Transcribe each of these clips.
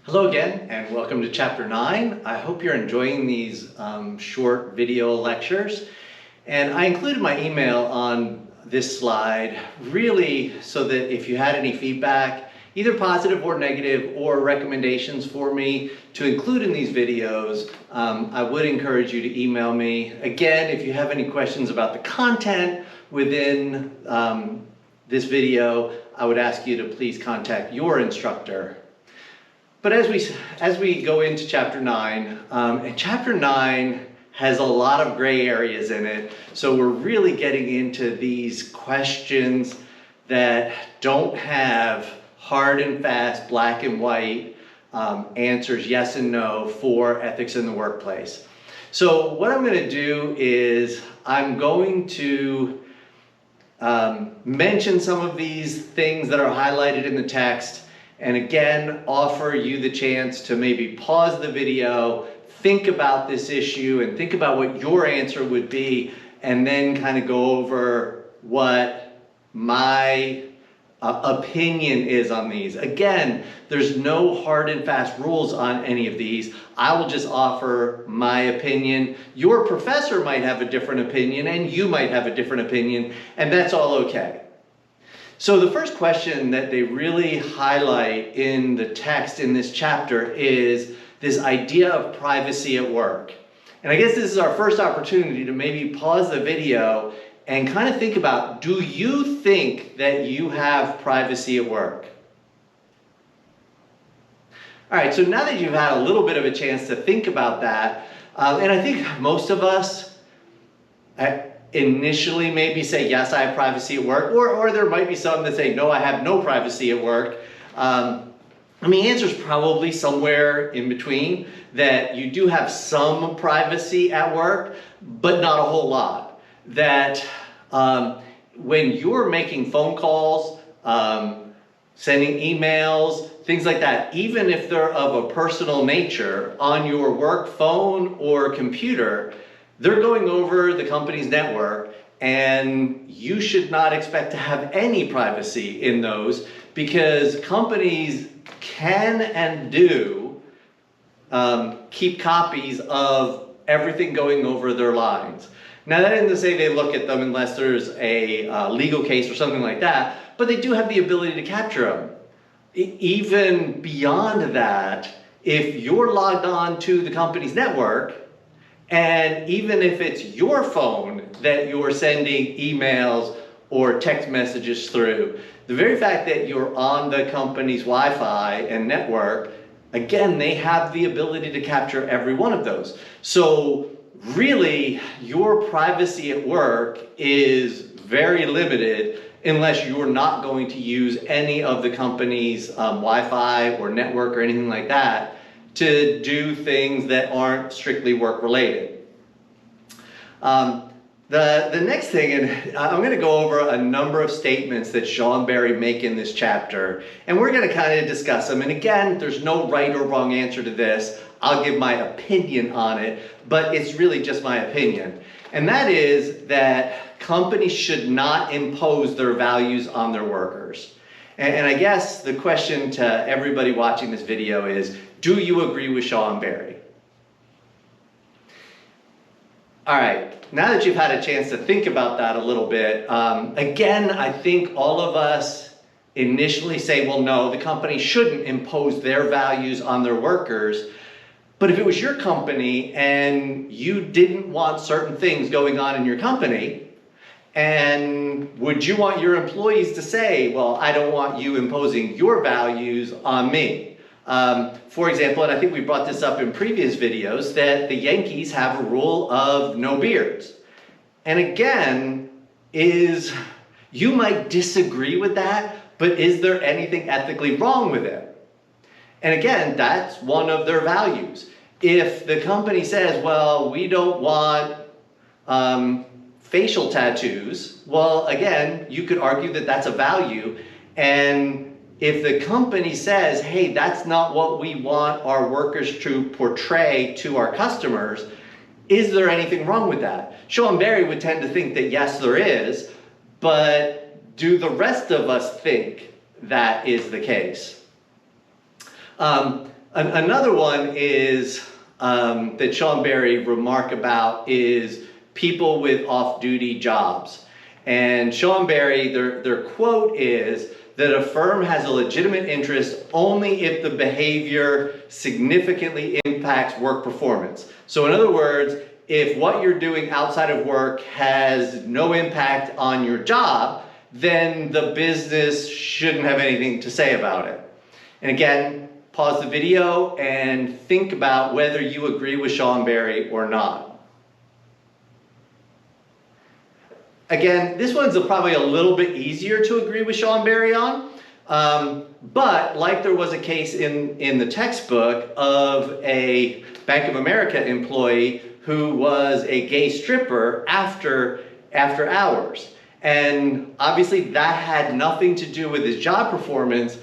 Hello again and welcome to Chapter 9. I hope you're enjoying these short video lectures. And I included my email on this slide really so that if you had any feedback, either positive or negative, or recommendations for me to include in these videos, I would encourage you to email me. Again, if you have any questions about the content within this video, I would ask you to please contact your instructor. But as we go into Chapter 9, and Chapter 9 has a lot of gray areas in it, so we're really getting into these questions that don't have hard and fast, black and white answers, yes and no, for ethics in the workplace. So what I'm going to do is I'm going to mention some of these things that are highlighted in the text, and again, offer you the chance to maybe pause the video, think about this issue, and think about what your answer would be, and then kind of go over what my opinion is on these. Again, there's no hard and fast rules on any of these. I will just offer my opinion. Your professor might have a different opinion, and you might have a different opinion, and that's all okay. So the first question that they really highlight in the text in this chapter is this idea of privacy at work. And I guess this is our first opportunity to maybe pause the video and kind of think about, do you think that you have privacy at work? All right, so now that you've had a little bit of a chance to think about that, and I think most of us initially maybe say, yes, I have privacy at work, or there might be some that say, no, I have no privacy at work. The answer is probably somewhere in between, that you do have some privacy at work, but not a whole lot. That when you're making phone calls, sending emails, things like that, even if they're of a personal nature on your work phone or computer, they're going over the company's network, and you should not expect to have any privacy in those, because companies can and do keep copies of everything going over their lines. Now, that isn't to say they look at them unless there's a legal case or something like that, but they do have the ability to capture them. Even beyond that, if you're logged on to the company's network, and even if it's your phone that you're sending emails or text messages through, the very fact that you're on the company's Wi-Fi and network, again, they have the ability to capture every one of those. So really, your privacy at work is very limited unless you're not going to use any of the company's Wi-Fi or network or anything like that to do things that aren't strictly work related. The next thing, and I'm going to go over a number of statements that Shaw and Barry make in this chapter, and we're going to kind of discuss them. And again, there's no right or wrong answer to this. I'll give my opinion on it, but it's really just my opinion. And that is that companies should not impose their values on their workers. And I guess the question to everybody watching this video is, do you agree with Shaw and Barry? All right, now that you've had a chance to think about that a little bit, again, I think all of us initially say, well, no, the company shouldn't impose their values on their workers. But if it was your company and you didn't want certain things going on in your company, and would you want your employees to say, well, I don't want you imposing your values on me? For example, and I think we brought this up in previous videos, that the Yankees have a rule of no beards. And again, you might disagree with that, but is there anything ethically wrong with it? And again, that's one of their values. If the company says, well, we don't want facial tattoos, well, again, you could argue that that's a value. And if the company says, hey, that's not what we want our workers to portray to our customers, is there anything wrong with that? Shaw and Barry would tend to think that yes, there is, but do the rest of us think that is the case? Another one is that Sean Barry remark about is people with off-duty jobs. And Sean Barry, their quote is that a firm has a legitimate interest only if the behavior significantly impacts work performance. So in other words, if what you're doing outside of work has no impact on your job, then the business shouldn't have anything to say about it. And again, pause the video and think about whether you agree with Sean Barry or not. Again, this one's probably a little bit easier to agree with Sean Barry on, but like there was a case in the textbook of a Bank of America employee who was a gay stripper after hours. And obviously that had nothing to do with his job performance,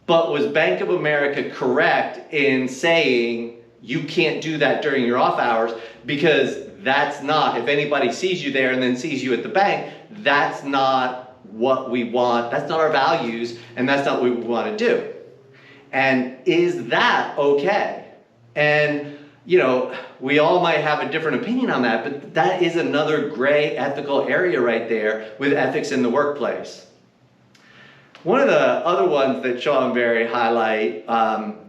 but was Bank of America correct in saying you can't do that during your off hours? Because that's not, if anybody sees you there and then sees you at the bank, that's not what we want, that's not our values, and that's not what we want to do. And is that okay? And you know, we all might have a different opinion on that, but that is another gray ethical area right there with ethics in the workplace. One of the other ones that Sean Barry highlight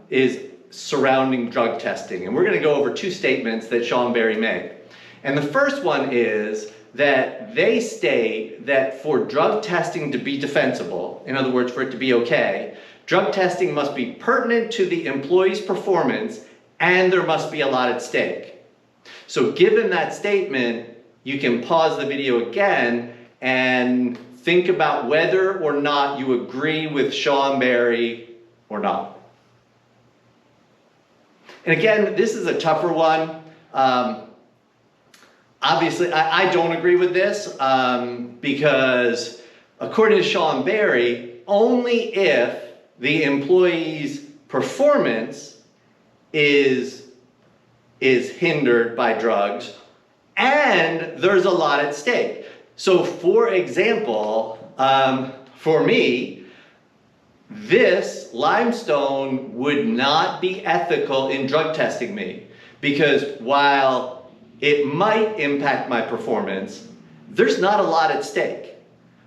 is surrounding drug testing. And we're going to go over two statements that Sean Barry made. And the first one is that they state that for drug testing to be defensible, in other words, for it to be okay, drug testing must be pertinent to the employee's performance and there must be a lot at stake. So given that statement, you can pause the video again and think about whether or not you agree with Sean Barry or not. And again, this is a tougher one. Obviously, I don't agree with this because according to Sean Barry, only if the employee's performance is hindered by drugs and there's a lot at stake. So for example, for me, this Limestone would not be ethical in drug testing me because while it might impact my performance, there's not a lot at stake.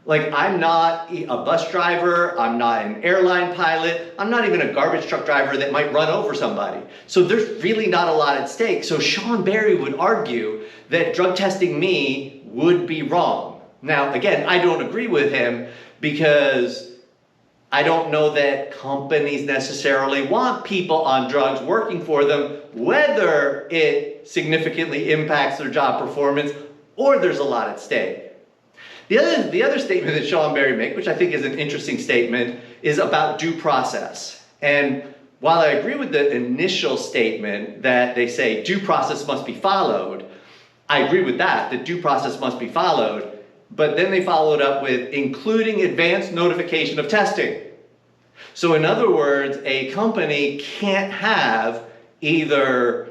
Like, I'm not a bus driver, I'm not an airline pilot, I'm not even a garbage truck driver that might run over somebody. So there's really not a lot at stake. So Sean Barry would argue that drug testing me would be wrong. Now, again, I don't agree with him because I don't know that companies necessarily want people on drugs working for them, whether it significantly impacts their job performance or there's a lot at stake. The other statement that Sean Barry makes, which I think is an interesting statement, is about due process. And while I agree with the initial statement that they say due process must be followed, I agree with that due process must be followed, but then they followed up with including advance notification of testing. So in other words, a company can't have either,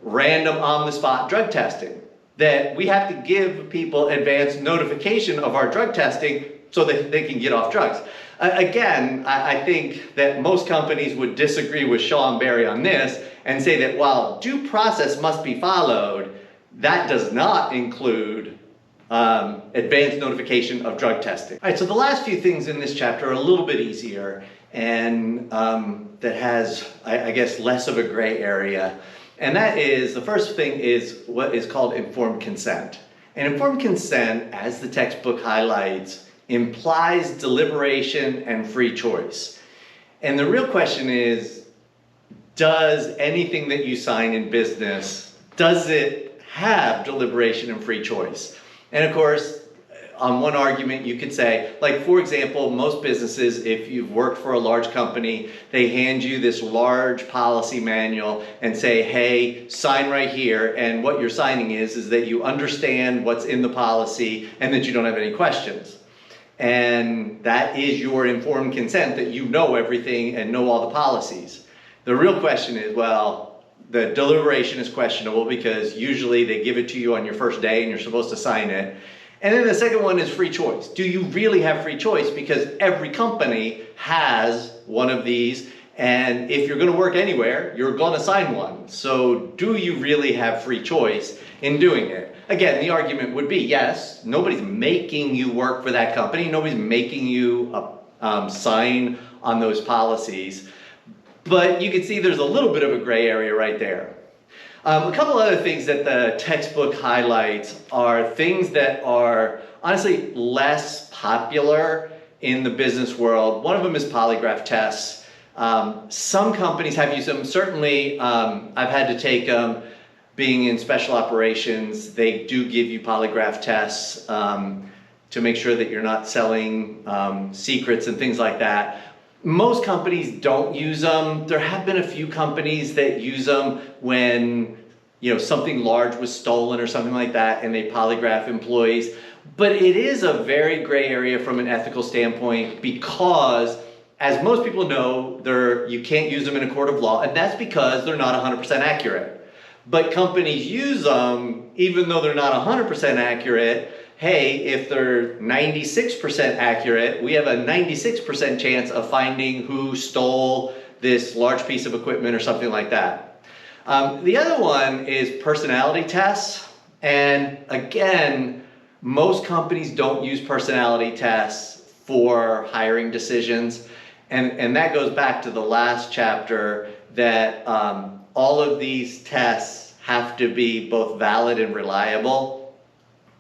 random on-the-spot drug testing. That we have to give people advance notification of our drug testing so that they can get off drugs. Again, I think that most companies would disagree with Sean Barry on this and say that while due process must be followed, that does not include advance notification of drug testing. All right, so the last few things in this chapter are a little bit easier and that has, I guess, less of a gray area. And that is, the first thing is what is called informed consent. And informed consent, as the textbook highlights, implies deliberation and free choice. And the real question is, does anything that you sign in business, does it have deliberation and free choice? And of course, on one argument you could say, like for example, most businesses, if you've worked for a large company, they hand you this large policy manual and say, hey, sign right here. And what you're signing is that you understand what's in the policy and that you don't have any questions. And that is your informed consent, that you know everything and know all the policies. The real question is, well, the deliberation is questionable because usually they give it to you on your first day and you're supposed to sign it. And then the second one is free choice. Do you really have free choice? Because every company has one of these And if you're going to work anywhere, you're going to sign one. So do you really have free choice in doing it? Again, the argument would be, yes, nobody's making you work for that company. Nobody's making you sign on those policies. But you can see there's a little bit of a gray area right there. A couple other things that the textbook highlights are things that are honestly less popular in the business world. One of them is polygraph tests. Some companies have used them. Certainly, I've had to take them. Being in special operations, they do give you polygraph tests to make sure that you're not selling secrets and things like that. Most companies don't use them. There have been a few companies that use them when something large was stolen or something like that, and they polygraph employees. But it is a very gray area from an ethical standpoint because, as most people know, you can't use them in a court of law, and that's because they're not 100% accurate. But companies use them even though they're not 100% accurate. Hey, if they're 96% accurate, we have a 96% chance of finding who stole this large piece of equipment or something like that. The other one is personality tests. And again, most companies don't use personality tests for hiring decisions. And that goes back to the last chapter that all of these tests have to be both valid and reliable.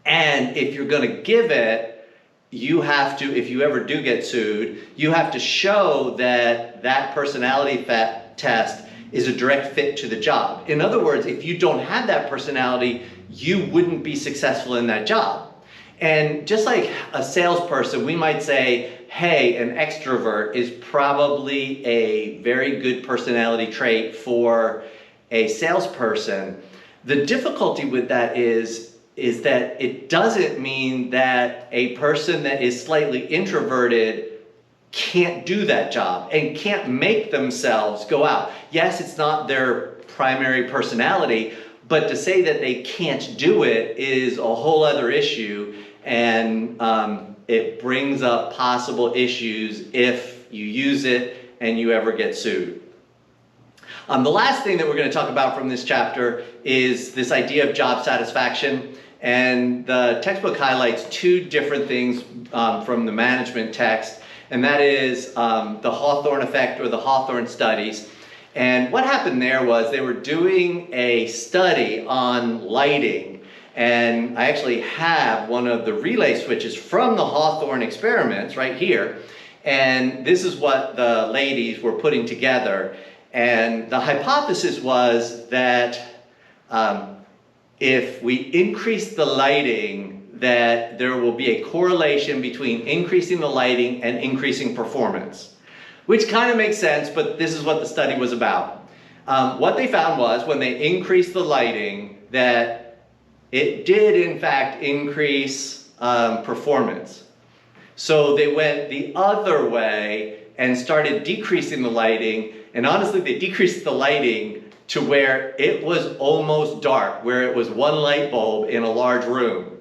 And if you're going to give it, you have to, if you ever do get sued, you have to show that that personality test is a direct fit to the job. In other words, if you don't have that personality, you wouldn't be successful in that job. And just like a salesperson, we might say, hey, an extrovert is probably a very good personality trait for a salesperson. The difficulty with that is that it doesn't mean that a person that is slightly introverted can't do that job and can't make themselves go out. Yes, it's not their primary personality, but to say that they can't do it is a whole other issue, and it brings up possible issues if you use it and you ever get sued. The last thing that we're going to talk about from this chapter is this idea of job satisfaction. And the textbook highlights two different things from the management text, and that is the Hawthorne effect, or the Hawthorne studies. And what happened there was they were doing a study on lighting, and I actually have one of the relay switches from the Hawthorne experiments right here. And this is what the ladies were putting together. And the hypothesis was that if we increase the lighting, that there will be a correlation between increasing the lighting and increasing performance. Which kind of makes sense, but this is what the study was about. What they found was when they increased the lighting, that it did in fact increase performance. So they went the other way and started decreasing the lighting, and honestly they decreased the lighting to where it was almost dark, where it was one light bulb in a large room.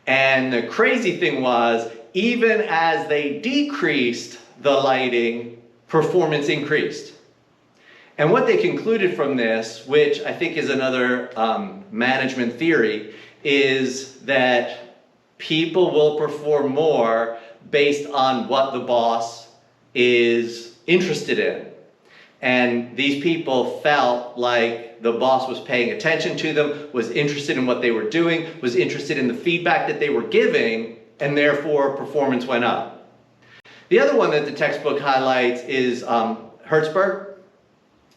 And the crazy thing was, even as they decreased the lighting, performance increased. And what they concluded from this, which I think is another management theory, is that people will perform more based on what the boss is interested in. And these people felt like the boss was paying attention to them, was interested in what they were doing, was interested in the feedback that they were giving, and therefore performance went up. The other one that the textbook highlights is Hertzberg.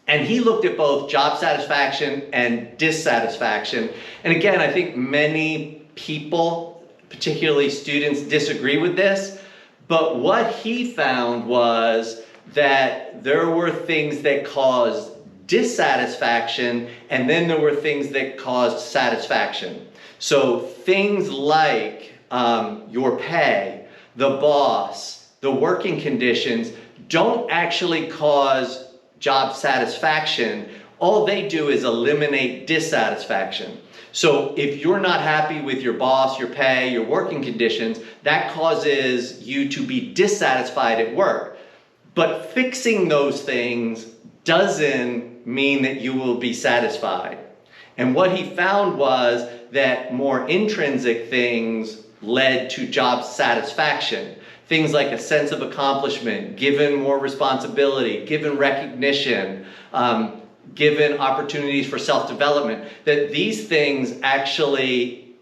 And he looked at both job satisfaction and dissatisfaction. And again, I think many people, particularly students, disagree with this. But what he found was that there were things that caused dissatisfaction, and then there were things that caused satisfaction. So things like your pay, the boss, the working conditions don't actually cause job satisfaction. All they do is eliminate dissatisfaction. So if you're not happy with your boss, your pay, your working conditions, that causes you to be dissatisfied at work. But fixing those things doesn't mean that you will be satisfied. And what he found was that more intrinsic things led to job satisfaction. Things like a sense of accomplishment, given more responsibility, given recognition, given opportunities for self-development, that these things actually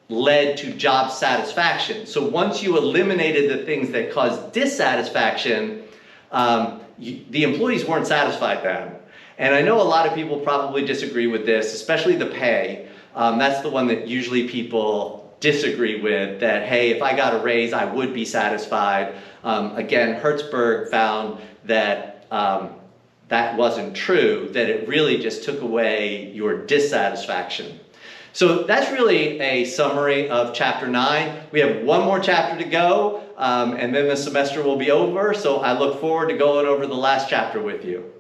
led to job satisfaction. So once you eliminated the things that caused dissatisfaction, the employees weren't satisfied then. And I know a lot of people probably disagree with this, especially the pay. That's the one that usually people disagree with, that, hey, if I got a raise, I would be satisfied. Again, Hertzberg found that that wasn't true, that it really just took away your dissatisfaction. So that's really a summary of Chapter 9. We have one more chapter to go, and then the semester will be over, so I look forward to going over the last chapter with you.